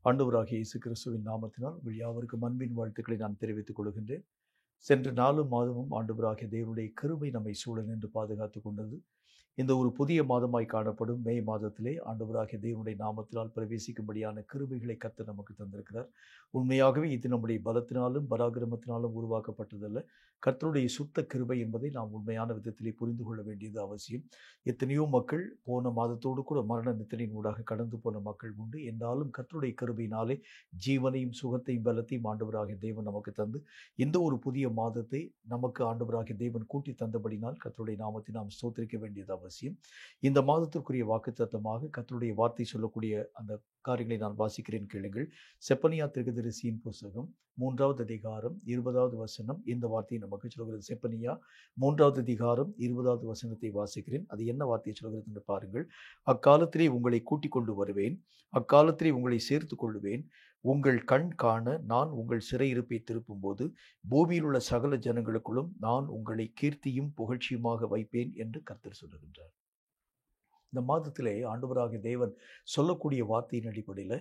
ஆண்டவராகிய இயேசு கிறிஸ்துவின் நாமத்தினால் உங்கள் யாவருக்கும் அன்பின் வாழ்த்துக்களை நான் தெரிவித்துக் கொள்கின்றேன். சென்ற 4 மாதமும் ஆண்டவராகிய தேவனுடைய கிருபை நம்மை சூழ நின்று பாதுகாத்துக் கொண்டது. இந்த ஒரு புதிய மாதமாய் காணப்படும் மே மாதத்திலே ஆண்டவராகிய தேவனுடைய நாமத்தினால் பிரவேசிக்கும்படியான கிருபைகளை கர்த்தர் நமக்கு தந்திருக்கிறார். உண்மையாகவே இது நம்முடைய பலத்தினாலும் பராக்கிரமத்தினாலும் உருவாக்கப்பட்டதல்ல, கர்த்தருடைய சுத்த கிருபை என்பதை நாம் உண்மையான விதத்திலே புரிந்து கொள்ள வேண்டியது அவசியம். எத்தனையோ மக்கள் போன மாதத்தோடு கூட மரண நித்திரையின் ஊடாக கடந்து போன மக்கள் உண்டு. என்றாலும் கர்த்தருடைய கிருபையினாலே ஜீவனையும் சுகத்தையும் பலத்தையும் ஆண்டவராகிய தேவன் நமக்கு தந்து இந்த ஒரு புதிய மாதத்தை நமக்கு ஆண்டவராகிய தேவன் கூட்டி தந்தபடினால் கர்த்தருடைய நாமத்தை நாம் ஸ்தோத்திரிக்க வேண்டியது அவசியம். இந்த மாதத்திற்குரிய வாக்குத்தத்தமாக கர்த்தருடைய வார்த்தை சொல்லக்கூடிய அந்த காரியங்களை நான் வாசிக்கிறேன், கேளுங்கள். செப்பனியா தீர்க்கதரிசியின் புஸ்தகம் 3வது அதிகாரம் 20வது வசனம் இந்த வார்த்தையை நமக்கு சொல்கிறது. செப்பனியா 3வது அதிகாரம் 20வது வசனத்தை வாசிக்கிறேன். அது என்ன வார்த்தையை சொல்கிறது என்று பாருங்கள். அக்காலத்திலே உங்களை கூட்டிக் கொண்டு வருவேன், அக்காலத்திலே உங்களை சேர்த்து கொள்ளுவேன். உங்கள் கண் காண நான் உங்கள் சிறையிருப்பை திருப்பும்போது பூமியில் உள்ள சகல ஜனங்களுக்குள்ளும் நான் உங்களை கீர்த்தியும் புகழ்ச்சியுமாக வைப்பேன் என்று கர்த்தர் சொல்லுகின்றார். இந்த மாதத்திலே ஆண்டவராகிய தேவன் சொல்லக்கூடிய வார்த்தையின் அடிப்படையில்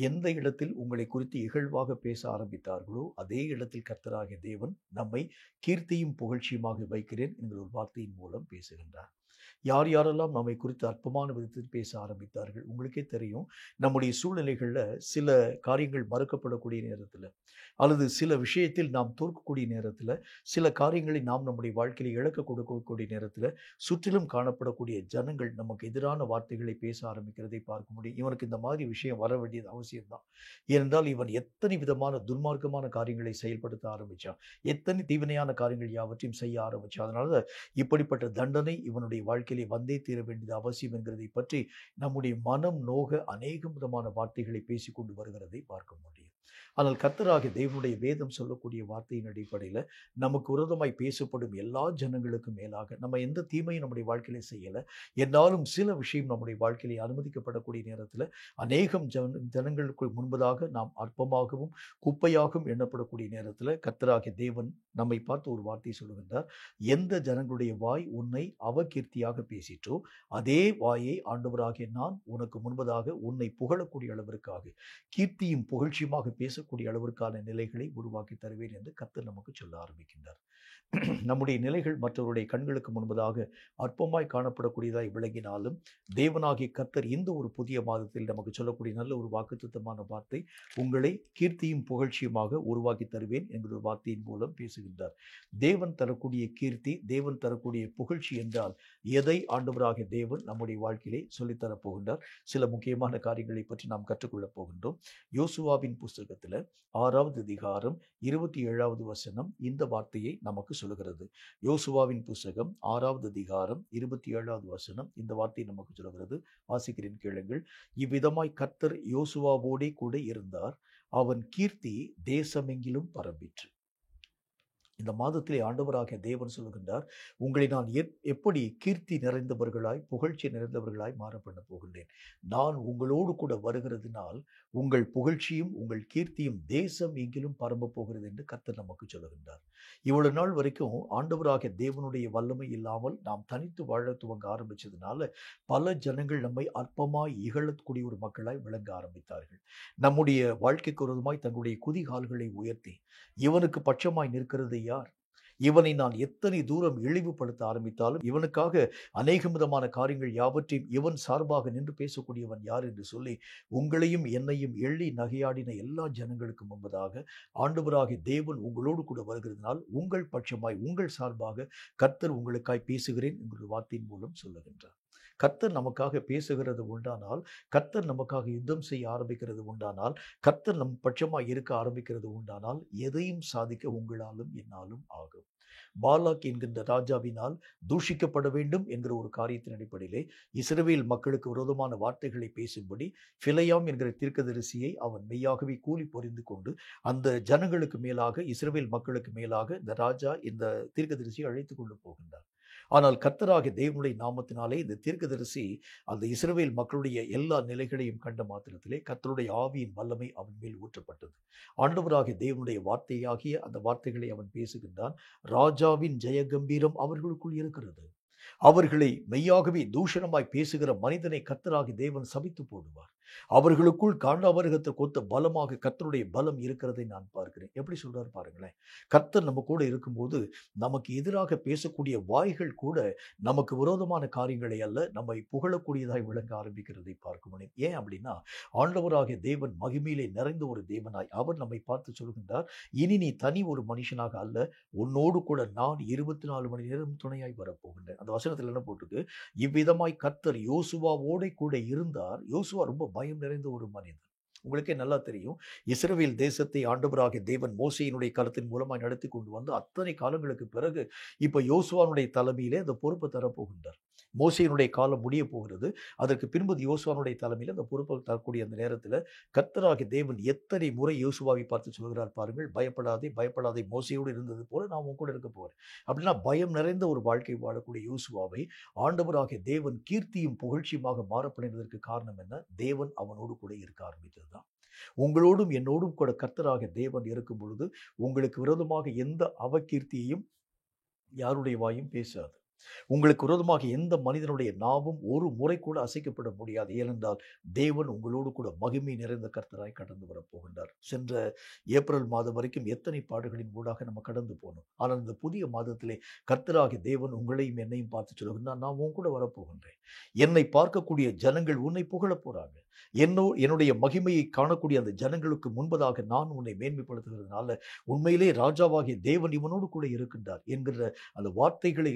எந்த இடத்தில் உங்களை குறித்து இகழ்வாக பேச ஆரம்பித்தார்களோ அதே இடத்தில் கர்த்தராகிய தேவன் நம்மை கீர்த்தியும் புகழ்ச்சியுமாக வைக்கிறேன் என்கிற ஒரு வார்த்தையின் மூலம் பேசுகின்றார். யார் யாரெல்லாம் நம்மை குறித்து அற்பமான விதத்தில் பேச ஆரம்பித்தார்கள், உங்களுக்கே தெரியும். நம்முடைய சூழ்நிலைகளில் சில காரியங்கள் மறுக்கப்படக்கூடிய நேரத்தில் அல்லது சில விஷயத்தில் நாம் தோற்கக்கூடிய நேரத்தில் சில காரியங்களை நாம் நம்முடைய வாழ்க்கையில் இழக்க கொடுக்கக்கூடிய நேரத்தில் சுற்றிலும் காணப்படக்கூடிய ஜனங்கள் நமக்கு எதிரான வார்த்தைகளை பேச ஆரம்பிக்கிறதை பார்க்க முடியும். இவனுக்கு இந்த மாதிரி விஷயம் வர வேண்டியது அவசியம்தான். ஏனென்றால் இவன் எத்தனை விதமான துன்மார்க்கமான காரியங்களை செயல்படுத்த ஆரம்பித்தான், எத்தனை தீவினையான காரியங்கள் யாவற்றையும் செய்ய ஆரம்பித்தான். அதனால இப்படிப்பட்ட தண்டனை இவனுடைய வாழ்க்கையிலே வந்தே தீர வேண்டியது அவசியம் என்கிறதை பற்றி நம்முடைய மனம் நோக அநேக விதமான வார்த்தைகளை பேசிக்கொண்டு வருகிறதை பார்க்க முடியும். ஆனால் கர்த்தராகிய தேவனுடைய வேதம் சொல்லக்கூடிய வார்த்தையின் அடிப்படையில் நமக்கு விரோதமாய் பேசப்படும் எல்லா ஜனங்களுக்கும் மேலாக நம்ம எந்த தீமையும் நம்முடைய வாழ்க்கையில செய்யலை. என்றாலும் சில விஷயம் நம்முடைய வாழ்க்கையிலே அனுமதிக்கப்படக்கூடிய நேரத்தில் அநேகம் ஜனங்களுக்கு முன்பதாக நாம் அற்பமாகவும் குப்பையாகவும் எண்ணப்படக்கூடிய நேரத்தில் கர்த்தராகிய தேவன் நம்மை பார்த்து ஒரு வார்த்தை சொல்லுகின்றார். எந்த ஜனங்களுடைய வாய் உன்னை அவகீர்த்தியாக பேசிற்றோ அதே வாயை ஆண்டவராகிய நான் உனக்கு முன்பதாக உன்னை புகழக்கூடிய அளவிற்காக கீர்த்தியும் புகழ்ச்சியுமாக பேசக்கூடிய அளவிற்கான நிலைகளை உருவாக்கி தருவேன் என்று கர்த்தர் நமக்கு சொல்ல ஆரம்பிக்கின்றார். நம்முடைய நிலைகள் மற்றவருடைய கண்களுக்கு முன்பதாக அற்பமாய் காணப்படக்கூடியதாய் விளங்கினாலும் தேவனாகிய கர்த்தர் இந்த ஒரு புதிய மாதத்தில் நமக்கு சொல்லக்கூடிய நல்ல ஒரு வாக்குத்தத்தமான வார்த்தை, உங்களை கீர்த்தியும் புகழ்ச்சியுமாக உருவாக்கி தருவேன் என்கிற ஒரு வார்த்தையின் மூலம் பேசுகின்றார். தேவன் தரக்கூடிய கீர்த்தி, தேவன் தரக்கூடிய புகழ்ச்சி என்றால் எதை ஆண்டவராகிய தேவன் நம்முடைய வாழ்க்கையிலே சொல்லித்தரப் போகின்றார்? சில முக்கியமான காரியங்களை பற்றி நாம் கற்றுக்கொள்ளப் போகின்றோம். யோசுவாவின் புஸ்தகத்தில் 6வது அதிகாரம் 27வது வசனம் இந்த வார்த்தையை நமக்கு சொல்லுகிறது. யோசுவாவின் புஸ்தகம் 6வது அதிகாரம் 27வது வசனம் இந்த வார்த்தை நமக்கு சொல்லுகிறது. வாசிக்கிறேன், கேளுங்கள். இவ்விதமாய் கர்த்தர் யோசுவாவோடே கூட இருந்தார், அவன் கீர்த்தி தேசமெங்கிலும் பரம்பிற்று. இந்த மாதத்திலே ஆண்டவராகிய தேவன் சொல்லுகின்றார், உங்களை நான் எப்படி கீர்த்தி நிறைந்தவர்களாய் புகழ்ச்சி நிறைந்தவர்களாய் மாற பண்ண போகின்றேன். நான் உங்களோடு கூட வருகிறதுனால் உங்கள் புகழ்ச்சியும் உங்கள் கீர்த்தியும் தேசம் எங்கிலும் பரம்ப போகிறது என்று கர்த்தர் நமக்கு சொல்லுகின்றார். இவ்வளவு நாள் வரைக்கும் ஆண்டவராகிய தேவனுடைய வல்லமை இல்லாமல் நாம் தனித்து வாழ துவங்க ஆரம்பிச்சதுனால பல ஜனங்கள் நம்மை அற்பமாய் இகழக்கூடிய ஒரு மக்களாய் விளங்க ஆரம்பித்தார்கள். நம்முடைய வாழ்க்கைக்கு விரோதமாய் தங்களுடைய குதிகால்களை உயர்த்தி இவனுக்கு பட்சமாய் நிற்கிறது யார், இவனை நான் எத்தனை தூரம் இழிவுபடுத்த ஆரம்பித்தாலும் இவனுக்காக அநேக விதமான காரியங்கள் யாவற்றையும் இவன் சார்பாக நின்று பேசக்கூடியவன் யார் என்று சொல்லி உங்களையும் என்னையும் எள்ளி நகையாடின எல்லா ஜனங்களுக்கு முன்பதாக ஆண்டவராகிய தேவன் உங்களோடு கூட வருகிறதுனால் உங்கள் பட்சமாய் உங்கள் சார்பாக கர்த்தர் உங்களுக்காய் பேசுகிறேன் என்கிற வார்த்தையின் மூலம் சொல்லுகின்றார். கர்த்தர் நமக்காக பேசுகிறது உண்டானால், கர்த்தர் நமக்காக யுத்தம் செய்ய ஆரம்பிக்கிறது உண்டானால், கர்த்தர் நம் பட்சமாய் இருக்க ஆரம்பிக்கிறது உண்டானால் எதையும் சாதிக்க உங்களாலும் என்னாலும் ஆகும். பாலாக் என்கின்ற ராஜாவினால் தூஷிக்கப்பட வேண்டும் என்கிற ஒரு காரியத்தின் அடிப்படையிலே இஸ்ரவேல் மக்களுக்கு விரோதமான வார்த்தைகளை பேசும்படி பிலேயாம் என்கிற தீர்க்கதரிசியை அவன் மெய்யாகவே கூலி பொறிந்து கொண்டு அந்த ஜனங்களுக்கு மேலாக இஸ்ரவேல் மக்களுக்கு மேலாக இந்த ராஜா இந்த தீர்க்கதரிசியை அழைத்து கொண்டு போகின்றார். ஆனால் கர்த்தராகிய தேவனுடைய நாமத்தினாலே இந்த தீர்க்கதரிசி அந்த இஸ்ரவேல் மக்களுடைய எல்லா நிலைகளையும் கண்ட மாத்திரத்திலே கர்த்தருடைய ஆவியின் வல்லமை அவன் மேல் ஊற்றப்பட்டது. ஆண்டவராகிய தேவனுடைய வார்த்தையாகிய அந்த வார்த்தைகளை அவன் பேசுகின்றான். ராஜாவின் ஜெயகம்பீரம் அவர்களுக்குள் இருக்கிறது. அவர்களை மெய்யாகவே தூஷணமாய் பேசுகிற மனிதனை கர்த்தராகிய தேவன் சபித்து போடுவார். அவர்களுக்குள் காண்டாமிருகத்தை கொத்த பலமாக கர்த்தருடைய பலம் இருக்கிறதை நான் பார்க்கிறேன். எப்படி சொல்றாரு பாருங்களேன். கர்த்தர் நம்ம கூட இருக்கும்போது நமக்கு எதிராக பேசக்கூடிய வாய்கள் கூட நமக்கு விரோதமான காரியங்களை அல்ல, நம்மை புகழக்கூடியதாய் விளங்க ஆரம்பிக்கிறதை பார்க்க முடியும். ஏன் அப்படின்னா, ஆண்டவராகிய தேவன் மகிமையிலே நிறைந்த ஒரு தேவனாய் அவர் நம்மை பார்த்து சொல்கின்றார், இனி நீ தனி ஒரு மனுஷனாக அல்ல, உன்னோடு கூட நான் 24 மணி நேரம் துணையாய் வரப்போகின்றேன். அந்த வசனத்தில் என்ன போட்டிருக்கு? இவ்விதமாய் கர்த்தர் யோசுவாவோட கூட இருந்தார். யோசுவா ரொம்ப பயம் நிறைந்த ஒரு மனிதன். உங்களுக்கே நல்லா தெரியும், இஸ்ரவேல் தேசத்தை ஆண்டவராகிய தேவன் மோசேயினுடைய கரத்தின் மூலமாய் நடத்தி கொண்டு வந்து அத்தனை காலங்களுக்கு பிறகு இப்ப யோசுவானுடைய தலைமையிலே அந்த பொறுப்பை தரப்போகின்றார். மோசேயினுடைய காலம் முடிய போகிறது. அதற்கு பின்பு யோசுவானுடைய தலைமையில் அந்த பொறுப்பை தரக்கூடிய அந்த நேரத்தில் கர்த்தராகிய தேவன் எத்தனை முறை யோசுவாவை பார்த்து சொல்கிறார் பாருங்கள், பயப்படாதே பயப்படாதே, மோசேயோடு இருந்தது போல நான் உன் கூட இருக்க போகிறேன். அப்படின்னா பயம் நிறைந்த ஒரு வாழ்க்கை வாழக்கூடிய யோசுவாவை ஆண்டவராகிய தேவன் கீர்த்தியும் புகழ்ச்சியுமாக மாறப்படுவதற்கு காரணம் என்ன? தேவன் அவனோடு கூட இருக்க ஆரம்பித்தது தான். உங்களோடும் என்னோடும் கூட கர்த்தராகிய தேவன் இருக்கும் பொழுது உங்களுக்கு விரோதமாக எந்த அவகீர்த்தியையும் யாருடைய வாயும் பேசாது. உங்களுக்கு விரோதமாக எந்த மனிதனுடைய நாவும் ஒரு முறை கூட அசைக்கப்பட முடியாது. ஏனென்றால் தேவன் உங்களோடு கூட மகிமை நிறைந்த கர்த்தராய் கடந்து வரப்போகின்றார். சென்ற ஏப்ரல் மாதம் வரைக்கும் எத்தனை பாடுகளின் ஊடாக நம்ம கடந்து போனோம். ஆனால் இந்த புதிய மாதத்திலே கர்த்தராகிய தேவன் உங்களையும் என்னையும் பார்த்து சொல்லுகின்றார், நான் உன் கூட வரப்போகின்றேன். என்னை பார்க்கக்கூடிய ஜனங்கள் உன்னை புகழ போறாங்க. என்னுடைய மகிமையை காணக்கூடிய அந்த ஜனங்களுக்கு முன்பதாக நான் உன்னை மேன்மைப்படுத்துகிறதுனால உண்மையிலே ராஜாவாகிய தேவன் இவனோடு கூட இருக்கின்றார் என்கிற அந்த வார்த்தைகளை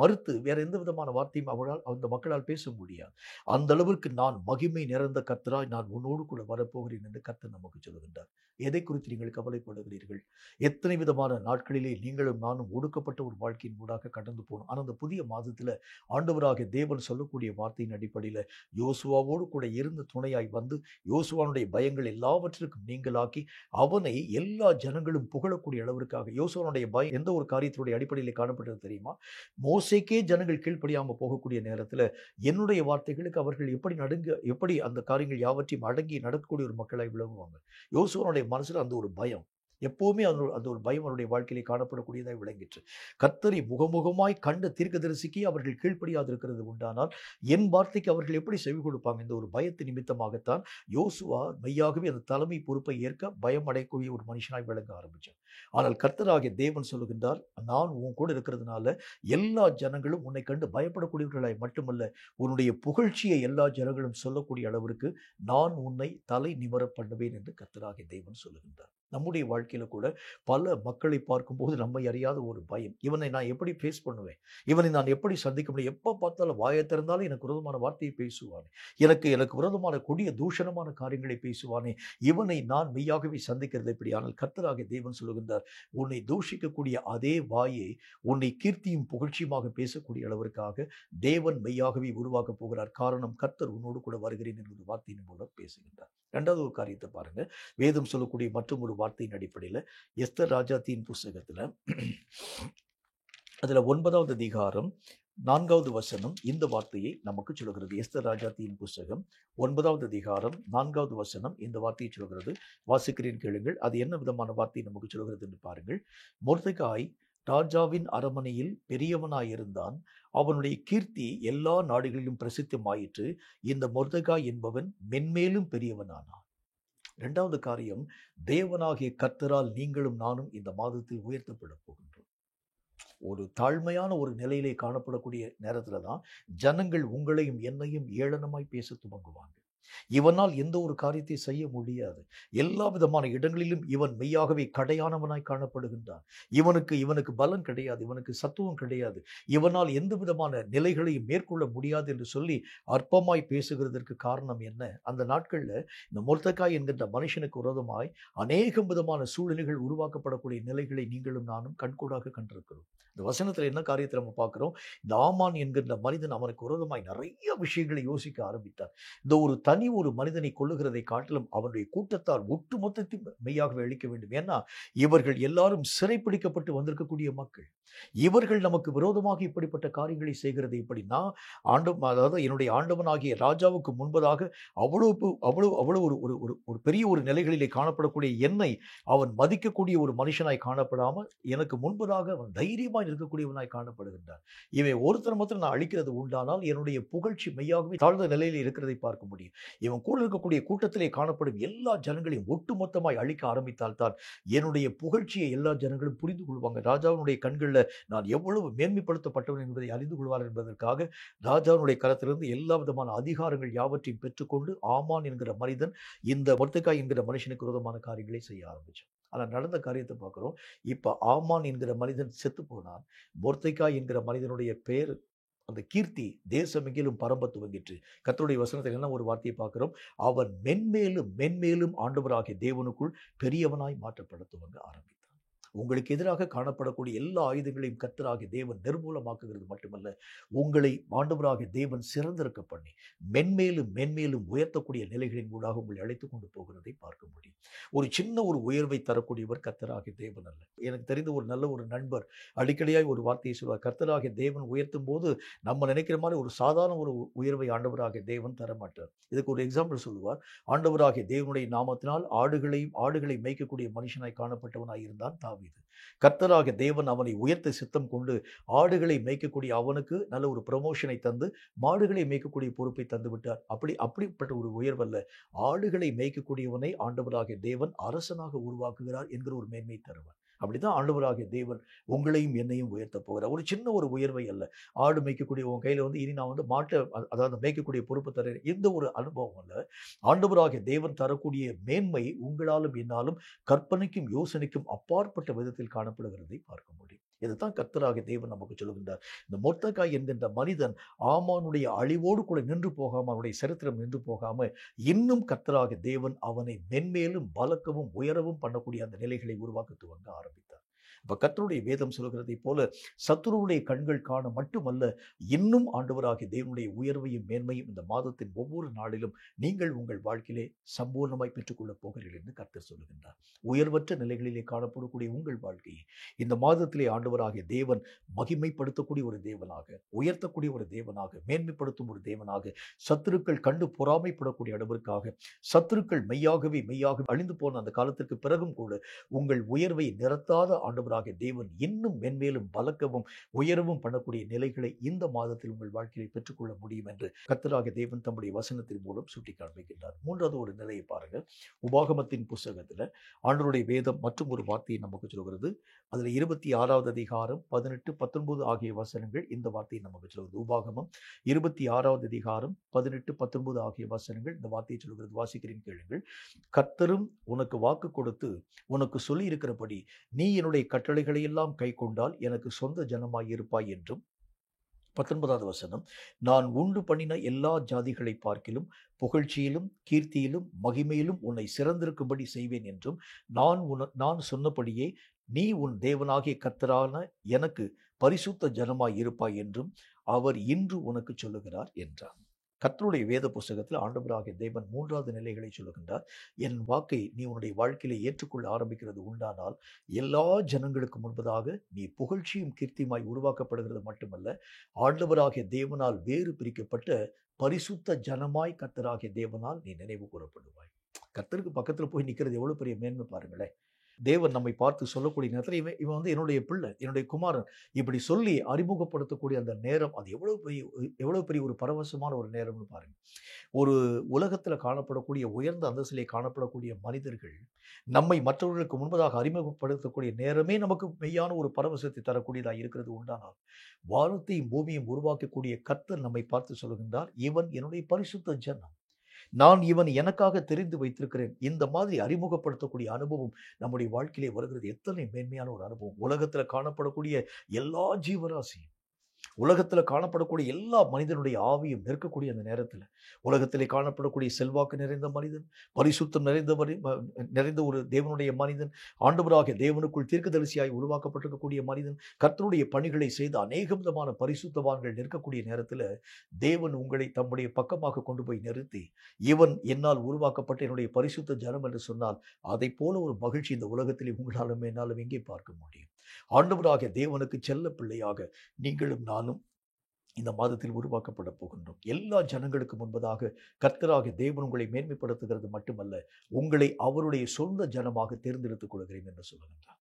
மறுத்து வேற எந்த விதமான வார்த்தையும் அந்த மக்களால் பேச முடியாது. அந்த அளவிற்கு நான் மகிமை நிறைந்த கர்த்தராய் நான் உன்னோடு கூட வரப்போகிறேன் என்று கர்த்தர் நமக்கு சொல்லுகின்றார். எதை குறித்து நீங்கள் கவலைப்படுகிறீர்கள்? எத்தனை விதமான நாட்களிலே நீங்களும் நானும் ஒடுக்கப்பட்ட ஒரு வாழ்க்கையின் ஊடாக கடந்து போனோம். ஆனால் அந்த புதிய மாதத்தில் ஆண்டவராகிய தேவன் சொல்லக்கூடிய வார்த்தையின் அடிப்படையில் யோசுவாவோடு கூட இருந்த துணையாய் வந்து யோசுவானுடைய பயங்கள் எல்லாவற்றிற்கும் நீங்களாக்கி அவனை எல்லா ஜனங்களும் புகழக்கூடிய அளவிற்காக யோசுவானுடைய பயம் எந்த ஒரு காரியத்தினுடைய அடிப்படையில் காணப்பட்டது தெரியுமா? மோசேக்கே ஜனங்கள் கீழ்ப்படியாமல் போகக்கூடிய நேரத்தில் என்னுடைய வார்த்தைகளுக்கு அவர்கள் எப்படி அந்த காரியங்கள் யாவற்றையும் அடங்கி நடக்கக்கூடிய ஒரு மக்களாய் விளங்குவாங்க. யோசுவானுடைய மனசுல அந்த ஒரு பயம் எப்பவுமே அந்த ஒரு பயம் அவருடைய வாழ்க்கையிலே காணப்படக்கூடியதாக விளங்கிற்று. கர்த்தரை முகமுகமாய் கண்ட தீர்க்கதரிசிக்கு அவர்கள் கீழ்ப்படியாது இருக்கிறது உண்டானால் என் வார்த்தைக்கு அவர்கள் எப்படி செவி கொடுப்பாங்க? இந்த ஒரு பயத்து நிமித்தமாகத்தான் யோசுவா மெய்யாகவே அந்த தலைமை பொறுப்பை ஏற்க பயம் அடையக்கூடிய ஒரு மனுஷனாய் விளங்க ஆரம்பிச்சார். ஆனால் கர்த்தராகிய தேவன் சொல்லுகின்றார், நான் உன் கூட இருக்கிறதுனால எல்லா ஜனங்களும் உன்னை கண்டு பயப்படக்கூடியவர்களாய் மட்டுமல்ல, உன்னுடைய புகழ்ச்சியை எல்லா ஜனங்களும் சொல்லக்கூடிய அளவிற்கு நான் உன்னை தலை நிமர பண்ணுவேன் என்று கர்த்தராகிய தேவன் சொல்லுகின்றார். நம்முடைய வாழ்க்கையில கூட பல மக்களை பார்க்கும்போது நம்மை அறியாத ஒரு பயம். இவனை நான் எப்படி ஃபேஸ் பண்ணுவேன்? இவனை நான் எப்படி சந்திக்க முடியும்? எப்போ பார்த்தாலும் வாயை திறந்தாலும் எனக்கு விரோதமான வார்த்தையை பேசுவானே, எனக்கு விரோதமான கொடிய தூஷணமான காரியங்களை பேசுவானே, இவனை நான் மெய்யாகவே சந்திக்கிறது எப்படி? ஆனால் கர்த்தராகிய தேவன் சொல்லுகின்றார், உன்னை தூஷிக்கக்கூடிய அதே வாயை உன்னை கீர்த்தியும் புகழ்ச்சியுமாக பேசக்கூடிய அளவிற்காக தேவன் மெய்யாகவே உருவாக்க போகிறார். காரணம், கர்த்தர் உன்னோடு கூட வருகிறேன் என்கிற வார்த்தையின் மூலம் பேசுகின்றார். இரண்டாவது ஒரு காரியத்தை பாருங்க. வேதம் சொல்லக்கூடிய மற்றும் ஒரு வார்த்தையின் அடிப்படையில் எஸ்தர் ராஜாத்தியின் புஸ்தகத்தில் அதுல 9வது அதிகாரம் 4வது வசனம் இந்த வார்த்தையை நமக்கு சொல்கிறது. எஸ்தர் ராஜாத்தியின் புஸ்தகம் 9வது அதிகாரம் 4வது வசனம் இந்த வார்த்தையை சொல்கிறது. வாசிக்கிறேன், கேளுங்கள். அது என்ன விதமான வார்த்தை நமக்கு சொல்கிறது என்று பாருங்கள். மொர்தெகாய் ராஜாவின் அரமனையில் பெரியவனாயிருந்தான். அவனுடைய கீர்த்தி எல்லா நாடுகளிலும் பிரசித்தமாயிற்று. இந்த மொர்தெகாய் என்பவன் மென்மேலும் பெரியவனானான். இரண்டாவது காரியம், தேவனாகிய கர்த்தரால் நீங்களும் நானும் இந்த மாதத்தில் உயர்த்தப்பட போகின்றோம். ஒரு தாழ்மையான ஒரு நிலையிலே காணப்படக்கூடிய நேரத்துல தான் ஜனங்கள் உங்களையும் என்னையும் ஏளனமாய் பேச துவங்குவாங்க. இவனால் எந்த ஒரு காரியத்தை செய்ய முடியாது. எல்லா விதமான இடங்களிலும் இவன் மெய்யாகவே கடையானவனாய் காணப்படுகின்றான். இவனுக்கு பலன் கிடையாது, இவனுக்கு சத்துவம் கிடையாது, இவனால் எந்த விதமான நிலைகளையும் மேற்கொள்ள முடியாது என்று சொல்லி அற்பமாய் பேசுகிறதற்கு காரணம் என்ன? அந்த நாட்கள்ல இந்த மொர்தெகாய் என்கின்ற மனுஷனுக்கு விரோதமாய் அநேகம் விதமான சூழ்நிலைகள் உருவாக்கப்படக்கூடிய நிலைகளை நீங்களும் நானும் கண்கூடாக கண்டிருக்கிறோம். இந்த வசனத்துல என்ன காரியத்தை நம்ம பார்க்கிறோம்? இந்த ஆமான் என்கின்ற மனிதன் அவனுக்கு விரோதமாய் நிறைய விஷயங்களை யோசிக்க ஆரம்பித்தார். இந்த ஒரு தனி ஒரு மனிதனை கொல்லுகிறதை காட்டிலும் அவனுடைய கூட்டத்தார் ஒட்டுமொத்தத்தையும் மெய்யாகவே அழிக்க வேண்டும். ஏன்னா இவர்கள் எல்லாரும் சிறைப்பிடிக்கப்பட்டு வந்திருக்கக்கூடிய மக்கள். இவர்கள் நமக்கு விரோதமாக இப்படிப்பட்ட காரியங்களை செய்கிறது எப்படின்னா, அதாவது என்னுடைய ஆண்டவனாகிய ராஜாவுக்கு முன்பதாக அவ்வளவு அவ்வளவு அவ்வளவு ஒரு ஒரு ஒரு ஒரு பெரிய ஒரு நிலைகளிலே காணப்படக்கூடிய என்னை அவன் மதிக்கக்கூடிய ஒரு மனுஷனாய் காணப்படாமல் எனக்கு முன்பதாக அவன் தைரியமாய் இருக்கக்கூடியவனாய் காணப்படுகின்றான். இவன் ஒருத்தர் மாத்திரம் நான் அழிக்கிறது உண்டானால் என்னுடைய புகழ்ச்சி மெய்யாகவே தாழ்ந்த நிலையில் இருக்கிறதை பார்க்க முடியும். இவன் கூட இருக்கக்கூடிய கூட்டத்திலே காணப்படும் எல்லா ஜனங்களையும் ஒட்டுமொத்தமாய் அழிக்க ஆரம்பித்தால்தான் என்னுடைய புகழ்ச்சியை எல்லா ஜனங்களும் புரிந்து கொள்வாங்க. ராஜாவினுடைய கண்களில் நான் எவ்வளவு மேன்மைப்படுத்தப்பட்டவன் என்பதை அறிந்து கொள்வார் என்பதற்காக ராஜாவினுடைய கரத்திலிருந்து எல்லா விதமான அதிகாரங்கள் யாவற்றையும் பெற்றுக்கொண்டு ஆமான் என்கிற மனிதன் இந்த மொர்தெகாய் என்கிற மனுஷனுக்கு விரோதமான காரியங்களை செய்ய ஆரம்பிச்சான். ஆனால் நடந்த காரியத்தை பார்க்கிறோம். இப்ப ஆமான் என்கிற மனிதன் செத்து போனான். மொர்தெகாய் என்கிற மனிதனுடைய பெயர், அந்த கீர்த்தி தேசமெங்கிலும் பரம்ப துவங்கிற்று. கர்த்தருடைய வசனத்தில் என்ன ஒரு வார்த்தையை பார்க்கிறோம், அவன் மென்மேலும் மென்மேலும் ஆண்டவராகிய தேவனுக்குள் பெரியவனாய் மாற்றப்பட துவங்க ஆரம்பித்தான். உங்களுக்கு எதிராக காணப்படக்கூடிய எல்லா ஆயுதங்களையும் கர்த்தராகிய தேவன் நிர்மூலமாக்குகிறது மட்டுமல்ல, உங்களை ஆண்டவராகிய தேவன் சிறந்திருக்க பண்ணி மென்மேலும் மென்மேலும் உயர்த்தக்கூடிய நிலைகளின் ஊடாக உங்களை அழைத்து கொண்டு போகிறதை பார்க்க முடியும். ஒரு சின்ன ஒரு உயர்வை தரக்கூடியவர் கர்த்தராகிய தேவன் அல்ல. எனக்கு தெரிந்த ஒரு நல்ல ஒரு நண்பர் அடிக்கடியாய் ஒரு வார்த்தையை சொல்வார், கர்த்தராகிய தேவன் உயர்த்தும் போது நம்ம நினைக்கிற மாதிரி ஒரு சாதாரண ஒரு உயர்வை ஆண்டவராகிய தேவன் தரமாட்டார். இதுக்கு ஒரு எக்ஸாம்பிள் சொல்லுவார். ஆண்டவராகிய தேவனுடைய நாமத்தினால் ஆடுகளை மேய்க்கக்கூடிய மனுஷனாய் காணப்பட்டவனாய் இருந்தான் தாவீது. கர்த்தராகிய தேவன் அவனை உயர்த்த சித்தம் கொண்டு ஆடுகளை மேய்க்கக்கூடிய அவனுக்கு நல்ல ஒரு ப்ரமோஷனை தந்து மாடுகளை மேய்க்கக்கூடிய பொறுப்பை தந்து விட்டார். அப்படிப்பட்ட ஒரு உயர்வல்ல, ஆடுகளை மேய்க்கக்கூடியவனை ஆண்டவராகிய தேவன் அரசனாக உருவாக்குகிறார் என்கிற ஒரு மேன்மை தருவார். அப்படிதான் ஆண்டவராகிய தேவன் உங்களையும் என்னையும் உயர்த்த போகிறார். ஒரு சின்ன ஒரு உயர்வை அல்ல. ஆடு மேய்க்கக்கூடிய உன் கையில் இனி நான் மாட்டை அதாவது மேய்க்கக்கூடிய பொறுப்பு தர எந்த ஒரு அனுபவம் அல்ல. ஆண்டவராகிய தேவன் தரக்கூடிய மேன்மை உங்களாலும் என்னாலும் கற்பனைக்கும் யோசனைக்கும் அப்பாற்பட்ட விதத்தில் காணப்படுகிறதை பார்க்க முடியும். இதுதான் கர்த்தராகிய தேவன் நமக்கு சொல்லுகின்றார். இந்த மொர்தெகாய் என்கின்ற மனிதன் ஆமானுடைய அழிவோடு கூட நின்று போகாம, அவனுடைய சரித்திரம் நின்று போகாம, இன்னும் கர்த்தராகிய தேவன் அவனை மென்மேலும் பலக்கவும் உயரவும் பண்ணக்கூடிய அந்த நிலைகளை உருவாக்க துவங்க ஆரம்பித்தார். இப்ப கர்த்தருடைய வேதம் சொல்கிறதை போல சத்துருவுடைய கண்கள் காண மட்டுமல்ல, இன்னும் ஆண்டவராகிய தேவனுடைய உயர்வையும் மேன்மையும் இந்த மாதத்தின் ஒவ்வொரு நாளிலும் நீங்கள் உங்கள் வாழ்க்கையிலே சம்பூர்ணமாய் பெற்றுக்கொள்ளப் போகிறீர்கள் என்று கர்த்தர் சொல்லுகின்றார். உயர்வற்ற நிலைகளிலே காணப்படக்கூடிய உங்கள் வாழ்க்கையை இந்த மாதத்திலே ஆண்டவராகிய தேவன் மகிமைப்படுத்தக்கூடிய ஒரு தேவனாக, உயர்த்தக்கூடிய ஒரு தேவனாக, மேன்மைப்படுத்தும் ஒரு தேவனாக, சத்துருக்கள் கண்டு பொறாமைப்படக்கூடிய அளவிற்காக, சத்துருக்கள் மெய்யாகவே அழிந்து போன அந்த காலத்திற்கு பிறகும் கூட உங்கள் உயர்வை நிறுத்தாத ஆண்டவர் தேவன் இன்னும் மென்மேலும் பலக்கவும் உயரவும் பண்ணக்கூடிய நிலைகளை இந்த மாதத்தில் உங்கள் வாழ்க்கையை பெற்றுக்கொள்ள முடியும் என்று கர்த்தராகிய தேவன் தம்முடைய வசனத்தின் மூலம் சுட்டி காண்பிக்கின்றார். மூன்றாவது ஒரு நிலையை பாருங்க. உபாகமத்தின் புஸ்தகத்தில் ஆண்டவருடைய வேதம் மற்றும் ஒரு வார்த்தையை நமக்கு சொல்கிறது. அதில் 26வது அதிகாரம் 18, 19 ஆகிய வசனங்கள் இந்த வார்த்தையை நமக்கு சொல்கிறது. உபாகமம் 26வது அதிகாரம் 18, 19 ஆகிய வசனங்கள் இந்த வார்த்தையை சொல்கிறது. வாசிக்கிறேன், கேளுங்கள். கர்த்தரும் உனக்கு வாக்கு கொடுத்து உனக்கு சொல்லி இருக்கிறபடி நீ என்னுடைய கட்டளைகளை எல்லாம் கை கொண்டால் எனக்கு சொந்த ஜனமாய் இருப்பாய் என்றும், 19வது வசனம், நான் உண்டு பண்ணின எல்லா ஜாதிகளை பார்க்கிலும் புகழ்ச்சியிலும் கீர்த்தியிலும் மகிமையிலும் உன்னை சிறந்திருக்கும்படி செய்வேன் என்றும், நான் சொன்னபடியே நீ உன் தேவனாகிய கர்த்தரான எனக்கு பரிசுத்த ஜனமாய் இருப்பாய் என்றும் அவர் இன்று உனக்கு சொல்லுகிறார் என்றார். கர்த்தருடைய வேத புஸ்தகத்தில் ஆண்டவராகிய தேவன் மூன்றாவது நிலைகளை சொல்லுகின்றார். என் வாக்கை நீ உன்னுடைய வாழ்க்கையில ஏற்றுக்கொள்ள ஆரம்பிக்கிறது உண்டானால் எல்லா ஜனங்களுக்கு முன்பதாக நீ புகழ்ச்சியும் கீர்த்தியுமாய் உருவாக்கப்படுகிறது மட்டுமல்ல, ஆண்டவராகிய தேவனால் வேறு பிரிக்கப்பட்ட பரிசுத்த ஜனமாய் கர்த்தராகிய தேவனால் நீ நினைவு கூறப்படுவாய். கர்த்தருக்கு பக்கத்தில் போய் நிற்கிறது எவ்வளவு பெரிய மேன்மை பாருங்களேன். தேவன் நம்மை பார்த்து சொல்லக்கூடிய நேரத்தில் இவன் என்னுடைய பிள்ளை, என்னுடைய குமாரன் இப்படி சொல்லி அறிமுகப்படுத்தக்கூடிய அந்த நேரம், அது எவ்வளவு பெரிய ஒரு பரவசமான ஒரு நேரம்னு பாருங்க. ஒரு உலகத்தில் காணப்படக்கூடிய உயர்ந்த அந்தஸ்திலே காணப்படக்கூடிய மனிதர்கள் நம்மை மற்றவர்களுக்கு முன்பதாக அறிமுகப்படுத்தக்கூடிய நேரமே நமக்கு மெய்யான ஒரு பரவசத்தை தரக்கூடியதாக இருக்கிறது உண்டானால், வானத்தையும் பூமியும் உருவாக்கக்கூடிய கர்த்தர் நம்மை பார்த்து சொல்லுகின்றார், இவன் என்னுடைய பரிசுத்த ஜனம், நான் இவன் எனக்காக தெரிந்து வைத்திருக்கிறேன். இந்த மாதிரி அறிமுகப்படுத்தக்கூடிய அனுபவம் நம்முடைய வாழ்க்கையிலே வருகிறது. எத்தனை மேன்மையான ஒரு அனுபவம். உலகத்தில் காணப்படக்கூடிய எல்லா ஜீவராசியும் உலகத்தில் காணப்படக்கூடிய எல்லா மனிதனுடைய ஆவியும் நிற்கக்கூடிய அந்த நேரத்தில் உலகத்திலே காணப்படக்கூடிய செல்வாக்கு நிறைந்த மனிதன், பரிசுத்தம் நிறைந்த ஒரு தேவனுடைய மனிதன், ஆண்டவராகிய தேவனுக்குள் தீர்க்கதரிசியாய் உருவாக்கப்பட்டிருக்கக்கூடிய மனிதன், கர்த்தருடைய பணிகளை செய்து அநேக விதமான பரிசுத்தவான்கள் நிற்கக்கூடிய நேரத்தில் தேவன் உங்களை தம்முடைய பக்கமாக கொண்டு போய் நிறுத்தி, இவன் என்னால் உருவாக்கப்பட்ட என்னுடைய பரிசுத்த ஜனம் என்று சொன்னால் அதை போல ஒரு மகிழ்ச்சி இந்த உலகத்திலே உங்களாலும் என்னாலும் எங்கே பார்க்க முடியும்? ஆண்டவராகிய தேவனுக்கு செல்ல பிள்ளையாக நீங்களும் நானும் இந்த மாதத்தில் உருவாக்கப்பட போகின்றோம். எல்லா ஜனங்களுக்கு முன்பதாக கர்த்தராகிய தேவன் உங்களை மேன்மைப்படுத்துகிறது மட்டுமல்ல, உங்களை அவருடைய சொந்த ஜனமாக தேர்ந்தெடுத்துக் கொள்கிறேன் என்று சொல்லுகின்றார்.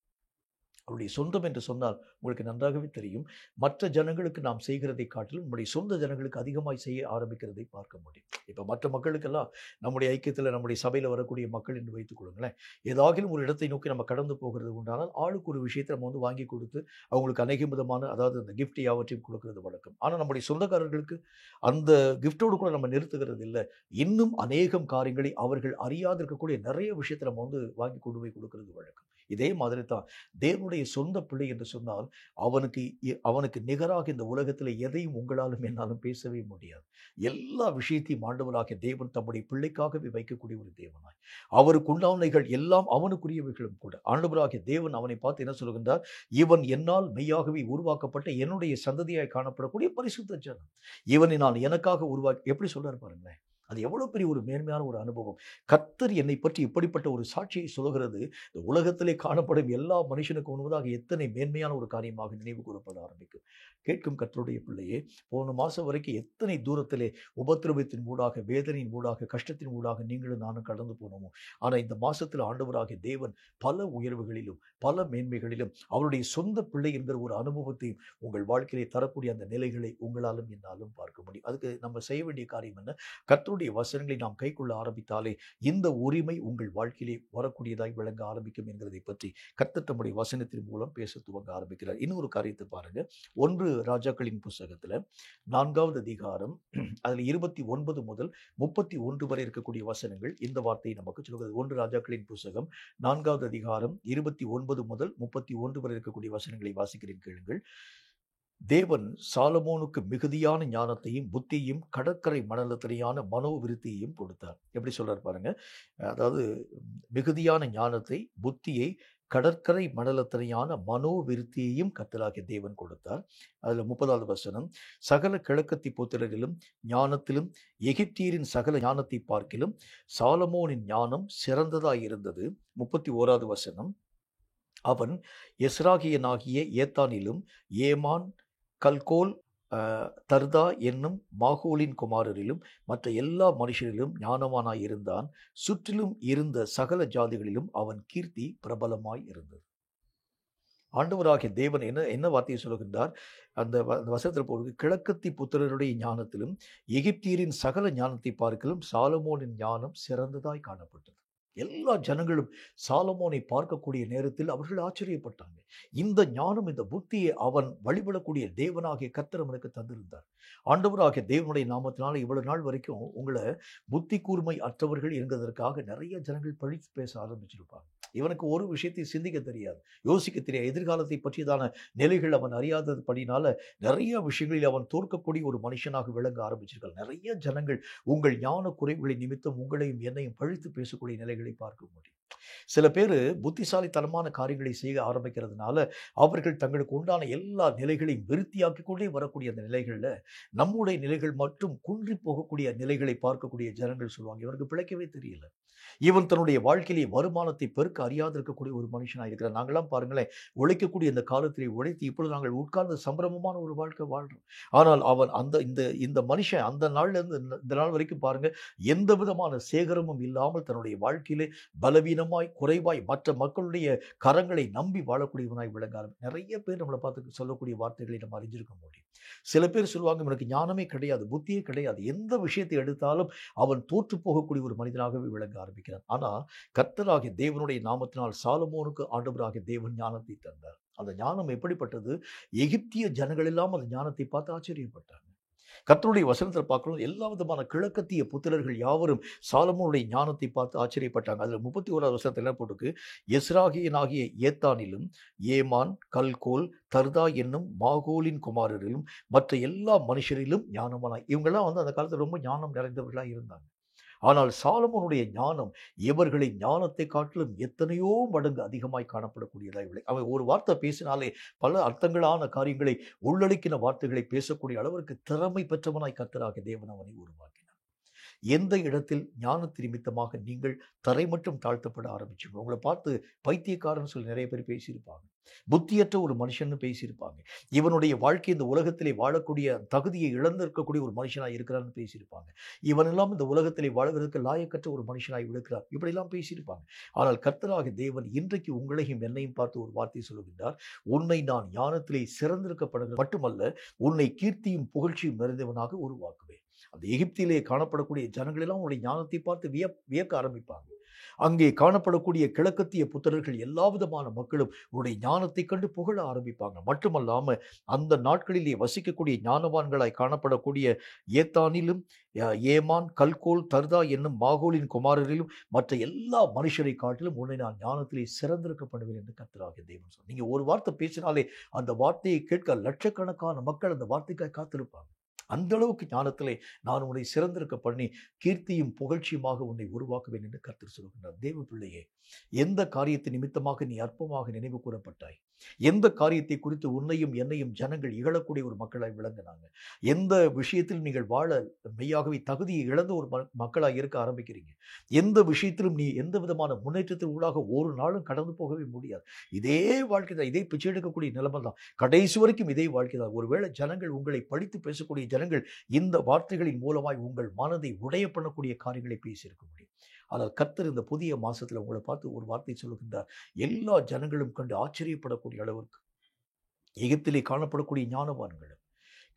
அவருடைய சொந்தம் என்று சொன்னால் உங்களுக்கு நன்றாகவே தெரியும், மற்ற ஜனங்களுக்கு நாம் செய்கிறதை காட்டிலும் நம்முடைய சொந்த ஜனங்களுக்கு அதிகமாய் செய்ய ஆரம்பிக்கிறதை பார்க்க முடியும். இப்போ மற்ற மக்களுக்கெல்லாம் நம்முடைய ஐக்கியத்தில் நம்முடைய சபையில் வரக்கூடிய மக்கள் என்று வைத்துக் கொள்ளுங்களேன், ஏதாகிலும் ஒரு இடத்தை நோக்கி நம்ம கடந்து போகிறது உண்டானால் ஆளுக்கு ஒரு விஷயத்தை நம்ம வாங்கி கொடுத்து அவங்களுக்கு அநேக விதமான அதாவது அந்த கிஃப்ட் யாவற்றையும் கொடுக்கறது வழக்கம். ஆனால் நம்முடைய சொந்தக்காரர்களுக்கு அந்த கிஃப்டோடு கூட நம்ம நிறுத்துகிறது இல்லை. இன்னும் அநேகம் காரியங்களை அவர்கள் அறியாது இருக்கக்கூடிய நிறைய விஷயத்தை நம்ம வாங்கி கொண்டு போய் கொடுக்கறது வழக்கம். இதே மாதிரி தான் தேவனுடைய சொந்த பிள்ளை என்று சொன்னால் அவனுக்கு நிகராக இந்த உலகத்தில் எதையும் உங்களாலும் என்னாலும் பேசவே முடியாது. எல்லா விஷயத்தையும் ஆண்டவராகிய தேவன் தம்முடைய பிள்ளைக்காகவே வைக்கக்கூடிய ஒரு தேவனாய், அவருக்கு உண்டானவைகள் எல்லாம் அவனுக்குரியவைகளும் கூட. ஆண்டவராகிய தேவன் அவனை பார்த்து என்ன சொல்கின்றார்? இவன் என்னால் மெய்யாகவே உருவாக்கப்பட்ட என்னுடைய சந்ததியாய் காணப்படக்கூடிய பரிசுத்த ஜனம். இவனை நான் எனக்காக எப்படி சொல்றாரு பாருங்களேன். அது எவ்வளவு பெரிய ஒரு மேன்மையான ஒரு அனுபவம். கர்த்தர் என்னை பற்றி இப்படிப்பட்ட ஒரு சாட்சியை சொல்கிறது இந்த உலகத்திலே காணப்படும் எல்லா மனுஷனுக்கு முன்பதாக எத்தனை மேன்மையான ஒரு காரியமாக நினைவு கூறப்பட ஆரம்பிக்கும். கேட்கும் கர்த்தருடைய பிள்ளையே, போன மாதம் வரைக்கும் எத்தனை தூரத்திலே உபத்திரவத்தின் ஊடாக, வேதனையின் ஊடாக, கஷ்டத்தின் ஊடாக நீங்களும் நானும் கடந்து போனோமோ, ஆனால் இந்த மாதத்தில் ஆண்டவராகிய தேவன் பல உயர்வுகளிலும் பல மேன்மைகளிலும் அவருடைய சொந்த பிள்ளை என்கிற ஒரு அனுபவத்தையும் உங்கள் வாழ்க்கையிலே தரக்கூடிய அந்த நிலைகளை உங்களாலும் என்னாலும் பார்க்க முடியும். அதுக்கு நம்ம செய்ய வேண்டிய காரியம் என்ன? கர்த்தருடைய வசனங்களை நாம் கைக்கொள்ள ஆரம்பித்தாலே இந்த உரிமை உங்கள் வாழ்க்கையிலே வரக்கூடியதாய் விளங்க ஆரம்பிக்கும் என்கிறதை பற்றி கர்த்தர் தம்முடைய வசனத்தின் மூலம் பேச துவங்க ஆரம்பிக்கிறார். இன்னொரு காரியத்தை பாருங்க. 1 ராஜாக்களின் புஸ்தகத்துல 4வது அதிகாரம் அதில் 29 முதல் 31 வரை இருக்கக்கூடிய வசனங்கள் இந்த வார்த்தையை நமக்கு சொல்கிறது. 1 ராஜாக்களின் புஸ்தகம் 4வது அதிகாரம் 29 முதல் 31 வரை இருக்கக்கூடிய வசனங்களை வாசிக்கிறேன், கேளுங்கள். தேவன் சாலமோனுக்கு மிகுதியான ஞானத்தையும் புத்தியும் கடற்கரை மணலத்தனையான மனோவிருத்தியையும் கொடுத்தார். எப்படி சொல்றார் பாருங்க. அதாவது மிகுதியான ஞானத்தை, புத்தியை, கடற்கரை மணலத்தனையான மனோவிருத்தியையும் கர்த்தராகிய தேவன் கொடுத்தார். அதில் 30வது வசனம், சகல கிழக்கத்தி புத்திரரிலும் ஞானத்திலும் எகிப்தியரின் சகல ஞானத்தை பார்க்கிலும் சாலமோனின் ஞானம் சிறந்ததாய் இருந்தது. 31வது வசனம், அவன் எஸ்ராகியனாகிய ஏத்தானிலும் ஏமான், கல்கோல், தர்தா என்னும் மாகோலின் குமாரரிலும் மற்ற எல்லா மனுஷரிலும் ஞானவானாய் இருந்தான். சுற்றிலும் இருந்த சகல ஜாதிகளிலும் அவன் கீர்த்தி பிரபலமாய் இருந்தது. ஆண்டவராகிய தேவன் என்ன வார்த்தையை சொல்லுகின்றார்? அந்த வசனத்தில் போது, கிழக்கத்தி புத்திரருடைய ஞானத்திலும் எகிப்தியரின் சகல ஞானத்தை பார்க்கலும் சாலமோனின் ஞானம் சிறந்ததாய் காணப்பட்டது. எல்லா ஜனங்களும் சாலமோனை பார்க்கக்கூடிய நேரத்தில் அவர்கள் ஆச்சரியப்பட்டாங்க. இந்த ஞானம், இந்த புத்தியை அவன் வழிபடக்கூடிய தேவனாகிய கர்த்தர் அவனுக்கு தந்திருந்தார். ஆண்டவராகிய தேவனுடைய நாமத்தினால இவ்வளவு நாள் வரைக்கும் உங்களை புத்தி கூர்மை அற்றவர்கள் என்கிறதற்காக நிறைய ஜனங்கள் பழித்து பேச ஆரம்பிச்சிருப்பாங்க. இவனுக்கு ஒரு விஷயத்தை சிந்திக்க தெரியாது, யோசிக்க தெரியாது, எதிர்காலத்தை பற்றியதான நிலைகள் அவன் அறியாதது படினால நிறைய விஷயங்களில் அவன் தோற்கக்கூடிய ஒரு மனுஷனாக விளங்க ஆரம்பிச்சிருக்காள். நிறைய ஜனங்கள் உங்கள் ஞான குறைவுகளை நிமித்தம் உங்களையும் என்னையும் பழித்து பேசக்கூடிய நிலைகளை பார்க்க முடியும். சில பேர் புத்திசாலித்தனமான காரியங்களை செய்ய ஆரம்பிக்கிறதுனால அவர்கள் தங்களுக்கு உண்டான எல்லா நிலைகளையும் விருத்தியாக்கிக் கொண்டே வரக்கூடிய அந்த நிலைகளில் நம்முடைய நிலைகள் மட்டும் குன்றி போகக்கூடிய நிலைகளை பார்க்கக்கூடிய ஜனங்கள் சொல்லுவாங்க, இவனுக்கு பிழைக்கவே தெரியல, இவன் தன்னுடைய வாழ்க்கையிலே வருமானத்தை பெருக்க அறியாது இருக்கக்கூடிய ஒரு மனுஷனாக இருக்கிறார். நாங்களாம் பாருங்களேன், உழைக்கக்கூடிய இந்த காலத்திலே உழைத்து இப்பொழுது நாங்கள் உட்கார்ந்து சம்பிரமமான ஒரு வாழ்க்கை வாழ்றோம். ஆனால் அவன் இந்த மனுஷன் அந்த நாள்ல இருந்து இந்த நாள் வரைக்கும் பாருங்க, எந்த விதமான சேகரமும் இல்லாமல் தன்னுடைய வாழ்க்கையிலே பலவீனமாய் குறைவாய் மற்ற மக்களுடைய கரங்களை நம்பி வாழக்கூடியவனாய் விளங்காரு. நிறைய பேர் நம்மளை பார்த்து சொல்லக்கூடிய வார்த்தைகளை நம்ம அறிஞ்சிருக்க முடியும். சில பேர் சொல்லுவாங்க, இவனுக்கு ஞானமே கிடையாது, புத்தியே கிடையாது, எந்த விஷயத்தை எடுத்தாலும் அவன் தோற்று போகக்கூடிய ஒரு மனிதனாகவே விளங்க ஆரம்பிக்கிறான். ஆனால் கர்த்தராகிய தேவனுடைய நாமத்தினால் சாலமோனுக்கு ஆண்டவராகிய தேவன் ஞானத்தை தந்தார். அந்த ஞானம் எப்படிப்பட்டது? எகிப்திய ஜனங்கள் எல்லாம் அந்த ஞானத்தை பார்த்து ஆச்சரியப்பட்டாங்க. கர்த்தருடைய வசனத்தில் பார்க்கிறோம், எல்லா விதமான கிழக்கத்திய புத்திரர்கள் யாவரும் சாலமோனுடைய ஞானத்தை பார்த்து ஆச்சரியப்பட்டாங்க. அதில் 31வது வசனத்தில் என்ன போட்டுருக்கு? எஸ்ராகியனாகிய ஏத்தானிலும் ஏமான், கல்கோல், தர்தா என்னும் மாகோலின் குமாரரிலும் மற்ற எல்லா மனுஷரிலும் ஞானமானாய். இவங்கெல்லாம் அந்த காலத்தில் ரொம்ப ஞானம் நிறைந்தவர்களாக இருந்தாங்க. ஆனால் சாலமோனுடைய ஞானம் இவர்களின் ஞானத்தை காட்டிலும் எத்தனையோ மடங்கு அதிகமாய் காணப்படக்கூடியதாக இல்லை. அவன் ஒரு வார்த்தை பேசினாலே பல அர்த்தங்களான காரியங்களை உள்ளடக்கின வார்த்தைகளை பேசக்கூடிய அளவிற்கு திறமை பெற்றவனாய் கர்த்தராகிய தேவன் அவனை உருவாக்கினார். எந்த இடத்தில் ஞானத்து நிமித்தமாக நீங்கள் தரை மட்டும் தாழ்த்தப்பட ஆரம்பிச்சுங்க, உங்களை பார்த்து பைத்தியக்காரன் சொல்லி நிறைய பேர் பேசியிருப்பாங்க, புத்தியற்ற ஒரு மனுஷன்னு பேசியிருப்பாங்க, இவனுடைய வாழ்க்கை இந்த உலகத்திலே வாழக்கூடிய தகுதியை இழந்திருக்கக்கூடிய ஒரு மனுஷனாய் இருக்கிறான்னு பேசியிருப்பாங்க, இவனெல்லாம் இந்த உலகத்திலே வாழ்வதற்கு லாயக்கற்ற ஒரு மனுஷனாய் இருக்கிறார், இப்படிலாம் பேசியிருப்பாங்க. ஆனால் கர்த்தராகிய தேவன் இன்றைக்கு உங்களையும் என்னையும் பார்த்து ஒரு வார்த்தை சொல்லுகின்றார். உன்னை நான் ஞானத்திலே சிறந்திருக்கப்படுகிறது மட்டுமல்ல, உன்னை கீர்த்தியும் புகழ்ச்சியும் நிறைந்தவனாக உருவாக்குவேன். அந்த எகிப்திலே காணப்படக்கூடிய ஜனங்களெல்லாம் உங்களுடைய ஞானத்தை பார்த்து வியக்க ஆரம்பிப்பாங்க. அங்கே காணப்படக்கூடிய கிழக்கத்திய புத்திரர்கள் எல்லா விதமான மக்களும் உங்களுடைய ஞானத்தை கண்டு புகழ ஆரம்பிப்பாங்க. மட்டுமல்லாம அந்த நாட்களிலே வசிக்கக்கூடிய ஞானவான்களாய் காணப்படக்கூடிய ஏத்தானிலும் ஏமான், கல்கோல், தர்தா என்னும் மாகோலின் குமாரரிலும் மற்ற எல்லா மனுஷரை காட்டிலும் உன்னை நான் ஞானத்திலே சிறந்திருக்க பண்ணுவேன் என்று கர்த்தராகிய தேவன் சொன்னார். நீங்க ஒரு வார்த்தை பேசினாலே அந்த வார்த்தையை கேட்க லட்சக்கணக்கான மக்கள் அந்த வார்த்தைக்காக காத்திருப்பாங்க. அந்த அளவுக்கு ஞானத்திலே நான் உன்னை சிறந்திருக்க பண்ணி கீர்த்தியும் புகழ்ச்சியுமாக உன்னை உருவாக்குவேன் என்று கர்த்தர் சொல்கின்றார். தேவ பிள்ளையே, எந்த காரியத்தை நிமித்தமாக நீ அற்பமாக நினைவு கூறப்பட்டாய், எந்த காரியத்தை குறித்து உன்னையும் என்னையும் ஜனங்கள் இகழக்கூடிய ஒரு மக்களாய் விளங்கினாங்க, எந்த விஷயத்தில் நீங்கள் வாழ மெய்யாகவே தகுதியை இழந்த ஒரு மக்களாய் இருக்க ஆரம்பிக்கிறீங்க, எந்த விஷயத்திலும் நீ எந்த விதமான முன்னேற்றத்தின் ஊடாக ஒரு நாளும் கடந்து போகவே முடியாது, இதே வாழ்க்கை தான், இதே பிச்சை எடுக்கக்கூடிய நிலைமை தான், கடைசி வரைக்கும் இதே வாழ்க்கை தான். ஒருவேளை ஜனங்கள் உங்களை படித்து பேசக்கூடிய ஜனங்கள் இந்த வார்த்தைகளின் மூலமாய் உங்கள் மனதை உடைய பண்ணக்கூடிய காரியங்களை பேசியிருக்க முடியும். ஆனால் கர்த்தர் இந்த புதிய மாசத்துல உங்களை பார்த்து ஒரு வார்த்தை சொல்லுகின்றார். எல்லா ஜனங்களும் கண்டு ஆச்சரியப்படக்கூடிய அளவிற்கு எகிப்திலே காணப்படக்கூடிய ஞானவான்களும்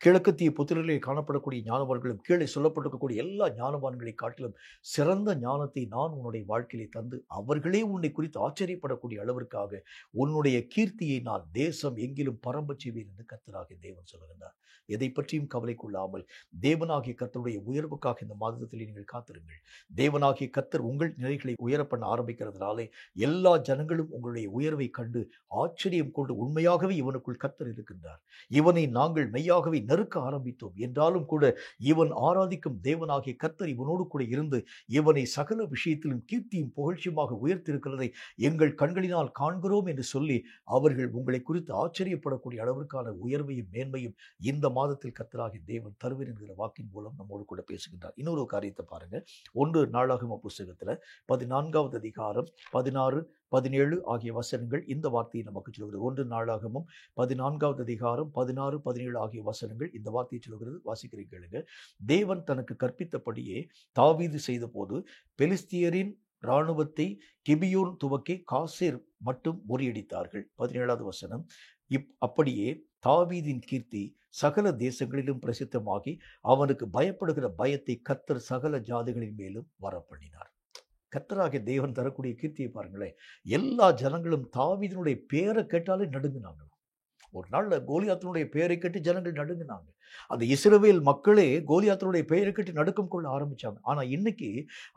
கிழக்கத்திய புத்திரர்களில் காணப்படக்கூடிய ஞானவான்களும் கீழே சொல்லப்பட்டிருக்கக்கூடிய எல்லா ஞானவான்களை காட்டிலும் சிறந்த ஞானத்தை நான் உன்னுடைய வாழ்க்கையிலே தந்து அவர்களே உன்னை குறித்து ஆச்சரியப்படக்கூடிய அளவிற்காக உன்னுடைய கீர்த்தியை நான் தேசம் எங்கிலும் பரம்பச் செய்வேன் என்று கர்த்தராகிய தேவன் சொல்லுகின்றார். எதை பற்றியும் கவலை கொள்ளாமல் தேவனாகிய கர்த்தருடைய உயர்வுக்காக இந்த மாதத்திலே நீங்கள் காத்திருங்கள். தேவனாகிய கர்த்தர் உங்கள் நிலைகளை உயர பண்ண ஆரம்பிக்கிறதுனாலே எல்லா ஜனங்களும் உங்களுடைய உயர்வை கண்டு ஆச்சரியம் கொண்டு உண்மையாகவே இவனுக்குள் கர்த்தர் இருக்கின்றார், இவனை நாங்கள் மெய்யாகவே நெருக்க ஆரம்பித்தோம் என்றாலும் கூட இவன் ஆராதிக்கும் தேவனாகிய கர்த்தர் இவனோடு கூட இருந்து இவனை சகல விஷயத்திலும் கீர்த்தியும் புகழ்ச்சியுமாக உயர்த்திருக்கிறதை எங்கள் கண்களினால் காண்கிறோம் என்று சொல்லி அவர்கள் உங்களை குறித்து ஆச்சரியப்படக்கூடிய அளவிற்கான உயர்வையும் மேன்மையும் இந்த மாதத்தில் கர்த்தராகிய தேவன் தருவேன் என்கிற வாக்கின் மூலம் நம்மோடு கூட பேசுகின்றார். இன்னொரு காரியத்தை பாருங்க. 1 நாளாகம புஸ்தகத்துல 14வது அதிகாரம் 16, 17 ஆகிய வசனங்கள் இந்த வார்த்தையை நமக்கு சொல்கிறது. 1 நாளாகமும் 14வது அதிகாரம் 16, 17 ஆகிய வசனங்கள் இந்த வார்த்தையை சொல்கிறது. வாசிக்கிறேன் கேளுங்க. தேவன் தனக்கு கற்பித்தபடியே தாவீது செய்த போது பெலிஸ்தியரின் இராணுவத்தை கிபியோன் துவக்கி காசேர் மட்டும் முறியடித்தார்கள். 17வது வசனம். அப்படியே தாவீதின் கீர்த்தி சகல தேசங்களிலும் பிரசித்தமாகி அவனுக்கு பயப்படுகிற பயத்தை கர்த்தர் சகல ஜாதிகளின் மேலும் வரப்பண்ணினார். கர்த்தராகிய தேவன் தரக்கூடிய கீர்த்தியை பாருங்களேன். எல்லா ஜனங்களும் தாவீதினுடைய பேரை கேட்டாலே நடுங்கினாங்க. ஒரு நாள்ல கோலியாத்தினுடைய பெயரை கேட்டு ஜனங்கள் நடுங்கினாங்க. அந்த இஸ்ரவேல் மக்களே கோலியாத்தினுடைய பெயரை கேட்டு நடுக்கம் கொள்ள ஆரம்பிச்சாங்க. ஆனா இன்னைக்கு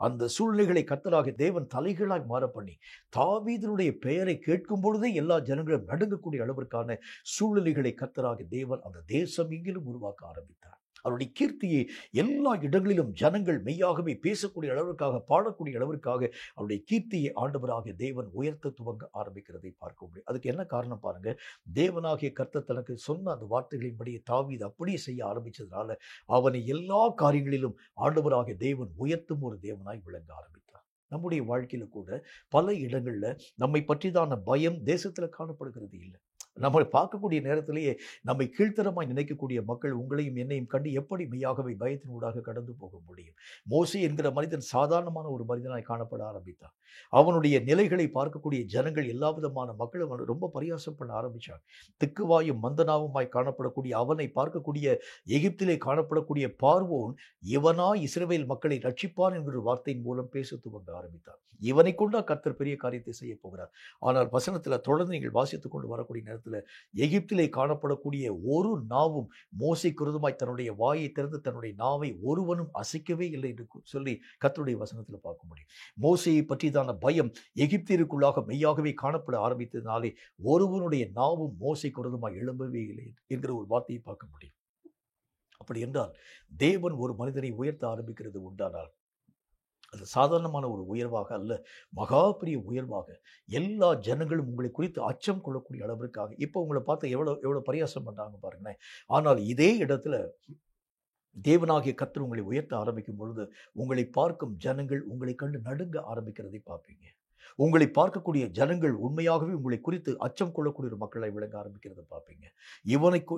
அந்த சூழ்நிலைகளை கர்த்தராகிய தேவன் தலைகளாய் மாற பண்ணி தாவீதினுடைய பெயரை கேட்கும் பொழுதே எல்லா ஜனங்களும் நடுங்கக்கூடிய அளவிற்கான சூழ்நிலைகளை கர்த்தராகிய தேவன் அந்த தேசம் எங்கிலும் உருவாக்க ஆரம்பித்தார். அவருடைய கீர்த்தியை எல்லா இடங்களிலும் ஜனங்கள் மெய்யாகவே பேசக்கூடிய அளவிற்காக, பாடக்கூடிய அளவிற்காக அவருடைய கீர்த்தியை ஆண்டவராகிய தேவன் உயர்த்த துவங்க ஆரம்பிக்கிறதை பார்க்க முடியும். அதுக்கு என்ன காரணம் பாருங்க. தேவனாகிய கர்த்தர் தனக்கு சொன்ன அந்த வார்த்தைகளின்படியே தாவீது அப்படியே செய்ய ஆரம்பிச்சதுனால அவனை எல்லா காரியங்களிலும் ஆண்டவராகிய தேவன் உயர்த்தும் ஒரு தேவனாய் விளங்க ஆரம்பித்தார். நம்முடைய வாழ்க்கையில கூட பல இடங்கள்ல நம்மை பற்றிதான பயம் தேசத்துல காணப்படுகிறது இல்லை. நம்மை பார்க்கக்கூடிய நேரத்திலேயே நம்மை கீழ்த்தரமாய் நினைக்கக்கூடிய மக்கள் உங்களையும் என்னையும் கண்டு எப்படி மெய்யாகவே பயத்தின் ஊடாக கடந்து போக முடியும்? மோசே என்கிற மனிதன் சாதாரணமான ஒரு மனிதனாய் காணப்பட ஆரம்பித்தான். அவனுடைய நிலைகளை பார்க்கக்கூடிய ஜனங்கள் எல்லா விதமான மக்களும் ரொம்ப பரியாசம் பண்ண ஆரம்பிச்சாங்க. திக்குவாயும் மந்தனாவுமாய் காணப்படக்கூடிய அவனை பார்க்கக்கூடிய எகிப்திலே காணப்படக்கூடிய பார்வோன் இவனா இஸ்ரவேல் மக்களை ரட்சிப்பான் என்கிற வார்த்தையின் மூலம் பேச துவங்க ஆரம்பித்தார். இவனை கொண்டா கர்த்தர் பெரிய காரியத்தை செய்ய போகிறார். ஆனால் வசனத்துல தொடர்ந்து நீங்கள் வாசித்துக் கொண்டு வரக்கூடிய நேரத்தில் மாதத்தில் எகிப்திலே காணப்படக்கூடிய ஒரு நாவும் மோசேக்கு விரோதமாய் தன்னுடைய வாயை திறந்து தன்னுடைய நாவை ஒருவனும் அசைக்கவே இல்லை என்று சொல்லி கர்த்தருடைய வசனத்தில் பார்க்க முடியும். மோசேயை பற்றியதான பயம் எகிப்தியருக்குள்ளாக மெய்யாகவே காணப்பட ஆரம்பித்ததினாலே ஒருவனுடைய நாவும் மோசேக்கு விரோதமாய் எழும்பவே இல்லை என்கிற ஒரு வார்த்தையை பார்க்க முடியும். அப்படி என்றால் தேவன் ஒரு மனிதனை உயர்த்த ஆரம்பிக்கிறது உண்டானால் அது சாதாரணமான ஒரு உயர்வாக அல்ல, மகா பெரிய உயர்வாக எல்லா ஜனங்களும் உங்களை குறித்து அச்சம் கொள்ளக்கூடிய அளவிற்காக. இப்போ உங்களை பார்த்து எவ்வளோ பரியாசம் பண்ணுறாங்க பாருங்களேன். ஆனால் இதே இடத்துல தேவனாகிய கர்த்தர் உங்களை உயர்த்த ஆரம்பிக்கும் பொழுது உங்களை பார்க்கும் ஜனங்கள் உங்களை கண்டு நடுங்க ஆரம்பிக்கிறதை பார்ப்பீங்க. உங்களை பார்க்கக்கூடிய ஜனங்கள் உண்மையாகவே உங்களை குறித்து அச்சம் கொள்ளக்கூடிய ஒரு மக்களை விளங்க ஆரம்பிக்கிறத பார்ப்பீங்க.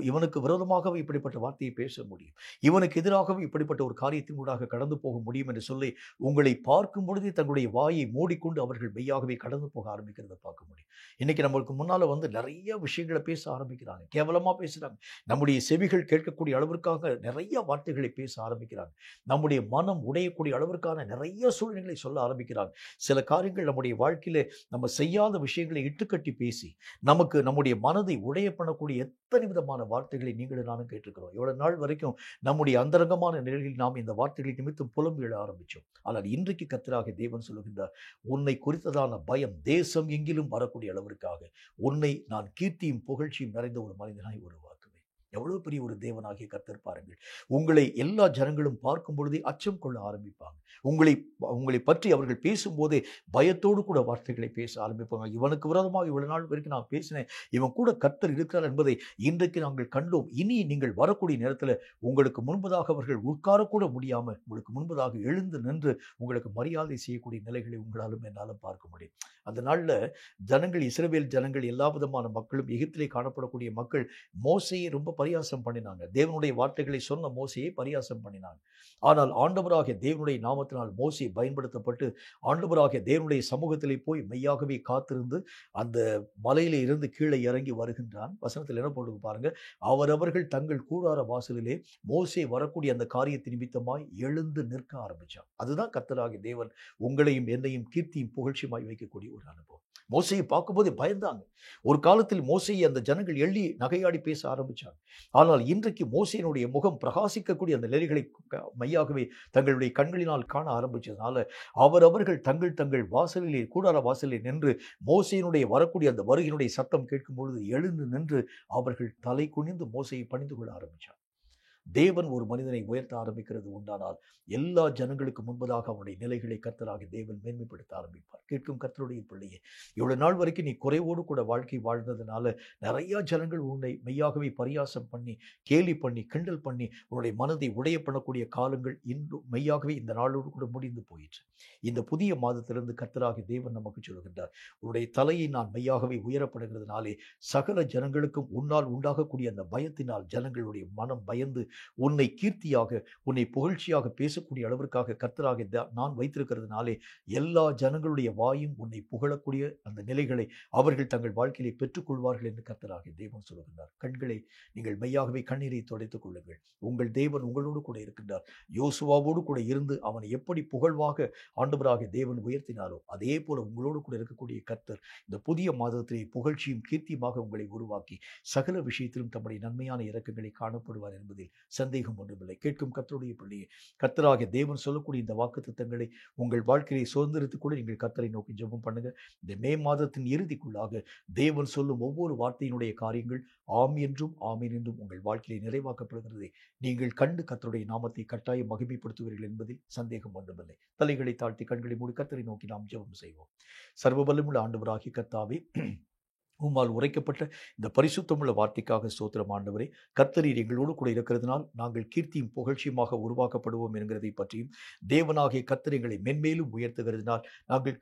இவனுக்கு விரோதமாகவே இப்படிப்பட்ட வார்த்தையை பேச முடியும், இவனுக்கு எதிராகவே இப்படிப்பட்ட ஒரு காரியத்தின் ஊடாக கடந்து போக முடியும் என்று சொல்லி உங்களை பார்க்கும் பொழுதே தங்களுடைய வாயை மூடிக்கொண்டு அவர்கள் மெய்யாகவே கடந்து போக ஆரம்பிக்கிறத பார்க்க முடியும். இன்னைக்கு நம்மளுக்கு முன்னால் நிறைய விஷயங்களை பேச ஆரம்பிக்கிறாங்க, கேவலமாக பேசுகிறாங்க. நம்முடைய செவிகள் கேட்கக்கூடிய அளவிற்காக நிறைய வார்த்தைகளை பேச ஆரம்பிக்கிறாங்க. நம்முடைய மனம் உடையக்கூடிய அளவிற்கான நிறைய சூழ்நிலைகளை சொல்ல ஆரம்பிக்கிறாங்க. சில காரியங்கள் நம்முடைய வாழ்க்கையில நம்ம செய்யாத விஷயங்களை இட்டுக்கட்டி பேசி நமக்கு நம்முடைய மனதை உடைய பண்ணக்கூடிய எத்தனை விதமான வார்த்தைகளை நீங்களும் நானும் கேட்டிருக்கிறோம். எவ்வளவு நாள் வரைக்கும் நம்முடைய அந்தரங்கமான நிலையில் நாம் இந்த வார்த்தைகளை நிமித்தம் புலம்பி எழ ஆரம்பிச்சோம். ஆனால் இன்றைக்கு கர்த்தராகிய தேவன் சொல்லுகின்றார், உன்னை குறித்ததான பயம் தேசம் எங்கிலும் வரக்கூடிய அளவிற்காக உன்னை நான் கீர்த்தியும் புகழ்ச்சியும் நிறைந்த ஒரு மனிதனாய் உருவாக்குவேன். எவ்வளவு பெரிய ஒரு தேவனாகிய கர்த்தர் பாருங்கள். உங்களை எல்லா ஜனங்களும் பார்க்கும் பொழுதே அச்சம் கொள்ள ஆரம்பிப்பாங்க. உங்களை பற்றி அவர்கள் பேசும்போதே பயத்தோடு கூட வார்த்தைகளை பேச ஆரம்பிப்பாங்க. இவனுக்கு விரோதமாக இவ்வளவு நாள் வரைக்கும் நான் பேசினேன், இவன் கூட கர்த்தர் இருக்கிறார் என்பதை இன்றைக்கு நாங்கள் கண்டோம். இனி நீங்கள் வரக்கூடிய நேரத்தில் உங்களுக்கு முன்பதாக அவர்கள் உட்காரக்கூட முடியாமல் உங்களுக்கு முன்பதாக எழுந்து நின்று உங்களுக்கு மரியாதை செய்யக்கூடிய நிலைகளை உங்களாலும் என்னாலும் பார்க்க முடியும். அந்த நாளில் ஜனங்கள், இஸ்ரவேல் ஜனங்கள், எல்லா விதமான மக்களும், எகிப்திலே காணப்படக்கூடிய மக்கள் மோசேயை ரொம்ப பரியாசம் பண்ணினாங்க. தேவனுடைய வார்த்தைகளை சொன்ன மோசேயை பரியாசம் பண்ணினாங்க. ஆனால் ஆண்டவராகிய தேவனுடைய நாமத்தினால் மோசே பயன்படுத்தப்பட்டு ஆண்டவராகிய தேவனுடைய சமூகத்திலே போய் மெய்யாகவே காத்திருந்து அந்த மலையிலே இருந்து கீழே இறங்கி வருகின்றான். வசனத்தில் என்ன போட்டு பாருங்க, அவரவர்கள் தங்கள் கூடார வாசலிலே மோசே வரக்கூடிய அந்த காரியத்தின் நிமித்தமாய் எழுந்து நிற்க ஆரம்பிச்சான். அதுதான் கர்த்தராகிய தேவன் உங்களையும் என்னையும் கீர்த்தியும் புகழ்ச்சியுமாய் வைக்கக்கூடிய ஒரு அனுபவம். மோசையை பார்க்கும்போது பயந்தாங்க. ஒரு காலத்தில் மோசையை அந்த ஜனங்கள் எள்ளி நகையாடி பேச ஆரம்பிச்சாங்க. ஆனால் இன்றைக்கு மோசையினுடைய முகம் பிரகாசிக்கக்கூடிய அந்த நிலைகளை மையாகவே தங்களுடைய கண்களினால் காண ஆரம்பிச்சதுனால அவரவர்கள் தங்கள் வாசலிலே, கூடார வாசலிலே நின்று மோசையினுடைய வரக்கூடிய அந்த வருகையினுடைய சத்தம் கேட்கும் பொழுது எழுந்து நின்று அவர்கள் தலை குனிந்து மோசையை பணிந்து கொள்ள ஆரம்பிச்சார். தேவன் ஒரு மனிதனை உயர்த்த ஆரம்பிக்கிறது உண்டானால் எல்லா ஜனங்களுக்கு முன்பதாக அவனுடைய நிலைகளை கர்த்தராகிய தேவன் மேன்மைப்படுத்த ஆரம்பிப்பார். கேட்கும் கர்த்தருடைய பிள்ளையே, இவ்வளவு நாள் வரைக்கும் நீ குறைவோடு கூட வாழ்க்கை வாழ்ந்ததுனால நிறைய ஜனங்கள் உன்னை மெய்யாகவே பரியாசம் பண்ணி, கேலி பண்ணி, கிண்டல் பண்ணி உன்னுடைய மனதை உடைய பண்ணக்கூடிய காலங்கள் இன்றும் மெய்யாகவே இந்த நாளோடு கூட முடிந்து போயிற்று. இந்த புதிய மாதத்திலிருந்து கர்த்தராகிய தேவன் நமக்கு சொல்கின்றார், உன்னுடைய தலையை நான் மெய்யாகவே உயரப்படுகிறதுனாலே சகல ஜனங்களுக்கும் உன்னால் உண்டாகக்கூடிய அந்த பயத்தினால் ஜனங்களுடைய மனம் பயந்து உன்னை கீர்த்தியாக, உன்னை புகழ்ச்சியாக பேசக்கூடிய அளவிற்காக கர்த்தராக நான் வைத்திருக்கிறதுனாலே எல்லா ஜனங்களுடைய வாயும் உன்னை புகழக்கூடிய அந்த நிலைகளை அவர்கள் தங்கள் வாழ்க்கையிலே பெற்றுக்கொள்வார்கள் என்று கர்த்தராகிய தேவன் சொல்லுகின்றார். கண்களை நீங்கள் மெய்யாகவே கண்ணீரை துடைத்துக் கொள்ளுங்கள். உங்கள் தேவன் உங்களோடு கூட இருக்கின்றார். யோசுவாவோடு கூட இருந்து அவனை எப்படி புகழ்வாக ஆண்டவராகிய தேவன் உயர்த்தினாரோ அதே போல உங்களோடு கூட இருக்கக்கூடிய கர்த்தர் இந்த புதிய மாதத்திலே புகழ்ச்சியும் கீர்த்தியுமாக உங்களை உருவாக்கி சகல விஷயத்திலும் தம்முடைய நன்மையான இரக்கங்களை காணப்படுவார் என்பதில் சந்தேகம் ஒன்றுமில்லை. கேட்கும் கர்த்தருடைய பிள்ளையே, கர்த்தராகிய தேவன் சொல்லக்கூடிய இந்த வாக்குத்தத்தங்களை உங்கள் வாழ்க்கையை சுதந்திரத்துக் கூட நீங்கள் கர்த்தரை நோக்கி ஜெபம் பண்ணுங்க. இந்த மே மாதத்தின் இறுதிக்குள்ளாக தேவன் சொல்லும் ஒவ்வொரு வார்த்தையினுடைய காரியங்கள் ஆம் என்றும் ஆமீன் என்றும் உங்கள் வாழ்க்கையை நிறைவாக்கப்படுகிறதை நீங்கள் கண்டு கர்த்தருடைய நாமத்தை கட்டாயம் மகிமைப்படுத்துவீர்கள் என்பதில் சந்தேகம் ஒன்றுமில்லை. தலைகளை தாழ்த்தி கண்களை மூடி கர்த்தரை நோக்கி நாம் ஜெபம் செய்வோம். சர்வ வல்லமையுள்ள ஆண்டவராகிய கர்த்தாவே, உம்மால் உரைக்கப்பட்ட இந்த பரிசுத்தமுள்ள வார்த்தைக்காக ஸ்தோத்திரம் ஆண்டவரே. கர்த்தரீர் எங்களோடு கூட இருக்கிறதுனால் நாங்கள் கீர்த்தியும் புகழ்ச்சியுமாக உருவாக்கப்படுவோம் என்கிறதை பற்றியும், தேவனாகிய கர்த்தர் எங்களை மென்மேலும் உயர்த்துகிறதுனால் நாங்கள்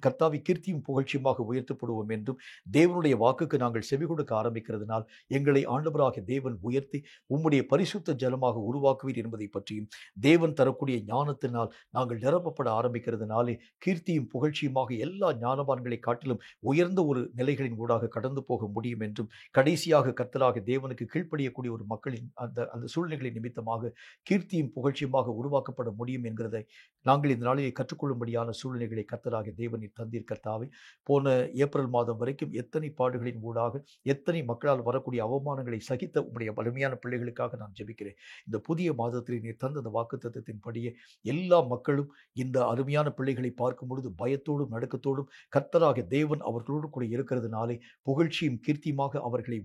கர்த்தாவை கீர்த்தியும் புகழ்ச்சியுமாக உயர்த்தப்படுவோம் என்றும், தேவனுடைய வாக்குக்கு நாங்கள் செவி கொடுக்க ஆரம்பிக்கிறதுனால் எங்களை ஆண்டவராகிய தேவன் உயர்த்தி உம்முடைய பரிசுத்த ஜலமாக உருவாக்குவீர் என்பதை பற்றியும், தேவன் தரக்கூடிய ஞானத்தினால் நாங்கள் நிரப்பப்பட ஆரம்பிக்கிறதுனாலே கீர்த்தியும் புகழ்ச்சியுமாக எல்லா ஞானவான்களை காட்டிலும் உயர்ந்த ஒரு நிலைகளின் ஊடாக வழியாக கடந்து போக முடியும் என்றும், கடைசியாக கர்த்தராகிய தேவனுக்கு கீழ்ப்படியக்கூடிய ஒரு மக்களின் அந்த அந்த சூழ்நிலைகளின் நிமித்தமாக கீர்த்தியும் புகழ்ச்சியுமாக உருவாக்கப்பட முடியும் என்கிறதை நாங்கள் இந்த நாளிலே கற்றுக்கொள்ளும்படியான சூழ்நிலைகளை கர்த்தராகிய தேவனின் தந்தீர் கர்த்தாவே. போன ஏப்ரல் மாதம் வரைக்கும் எத்தனை பாடுகளின் ஊடாக எத்தனை மக்களால் வரக்கூடிய அவமானங்களை சகித்த உம்முடைய வலிமையான பிள்ளைகளுக்காக நான் ஜெபிக்கிறேன். இந்த புதிய மாதத்தில் நீர் தந்த அந்த வாக்குத்தத்தத்தின்படியே எல்லா மக்களும் இந்த அருமையான பிள்ளைகளை பார்க்கும் பொழுது பயத்தோடும் நடுக்கத்தோடும் கர்த்தராகிய தேவன் அவர்களோடு கூட இருக்கிறதுனாலே புகழ்ச்சியும் கீர்த்தியுமாக அவர்களை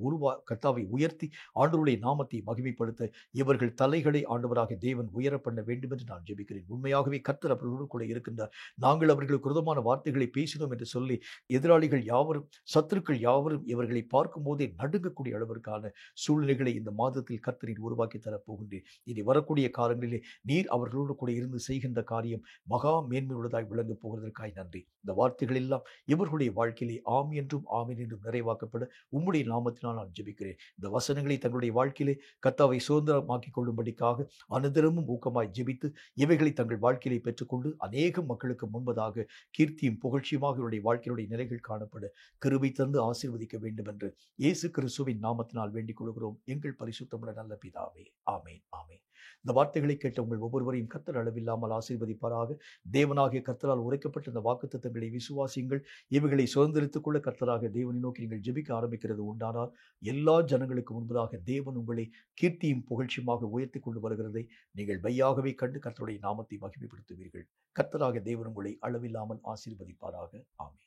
கர்த்தாவை உயர்த்தி ஆண்டவருடைய நாமத்தை மகிமைப்படுத்த இவர்கள் தலைகளை ஆண்டவராகிய தேவன் உயர பண்ண வேண்டும் என்று நான் ஜெபிக்கிறேன். உண்மையாகவே கர்த்தர் அவர்களோடு கூட இருக்கின்றார். நாங்கள் அவர்களுக்கு விரோதமான வார்த்தைகளை பேசினோம் என்று சொல்லி எதிராளிகள் யாவரும், சத்துருக்கள் யாவரும் இவர்களை பார்க்கும் போதே நடுங்கக்கூடிய அளவிற்கான சூழ்நிலைகளை இந்த மாதத்தில் கர்த்தர் உருவாக்கி தரப்போகின்றேன். இனி வரக்கூடிய காலங்களிலே நீர் அவர்களோடு கூட இருந்து செய்கின்ற காரியம் மகா மேன்மையுள்ளதாய் விளங்கப் போவதற்காய் நன்றி. இந்த வார்த்தைகள் எல்லாம் இவர்களுடைய வாழ்க்கையிலே ஆம் என்றும் ஆமென் என்றும் நிறைவாக்கப்பட உம்முடைய நாமத்தினால் நான் ஜெபிக்கிறேன். இந்த வசனங்களை தங்களுடைய வாழ்க்கையிலே கர்த்தாவை சுதந்திரமாக்கிக் கொள்ளும்படிக்காக அனுதினமும் ஊக்கமாய் ஜெபித்து இவைகளை தங்கள் வாழ்க்கையிலே பெற்றுக்கொண்டு அநேக மக்களுக்கு முன்பதாக கீர்த்தியும் புகழ்ச்சியுமாக இவருடைய வாழ்க்கையுடைய நிலைகள் காணப்பட கிருபை தந்து ஆசீர்வதிக்க வேண்டும் என்று இயேசு கிறிஸ்துவின் நாமத்தினால் வேண்டிக் கொள்கிறோம் எங்கள் பரிசுத்தமுள்ள நல்ல பிதாவே. ஆமென், ஆமென். இந்த வார்த்தைகளை கேட்ட உங்கள் ஒவ்வொருவரையும் கர்த்தர் அளவில்லாமல் ஆசீர்வதிப்பாராக. தேவனாகிய கர்த்தரால் உரைக்கப்பட்ட இந்த வாக்குத்தத்தங்களை விசுவாசியுங்கள். இவைகளை சுதந்திரித்துக் கொள்ள கர்த்தராக தேவனை நோக்கி நீங்கள் ஜெபிக்க ஆரம்பிக்கிறது உண்டானால் எல்லா ஜனங்களுக்கு முன்பதாக தேவன் உங்களை கீர்த்தியும் புகழ்ச்சியுமாக உயர்த்தி கொண்டு வருகிறதை நீங்கள் மெய்யாகவே கண்டு கர்த்தருடைய நாமத்தை மகிமைப்படுத்துவீர்கள். கர்த்தராக தேவன் உங்களை அளவில்லாமல் ஆசீர்வதிப்பாராக. ஆமென்.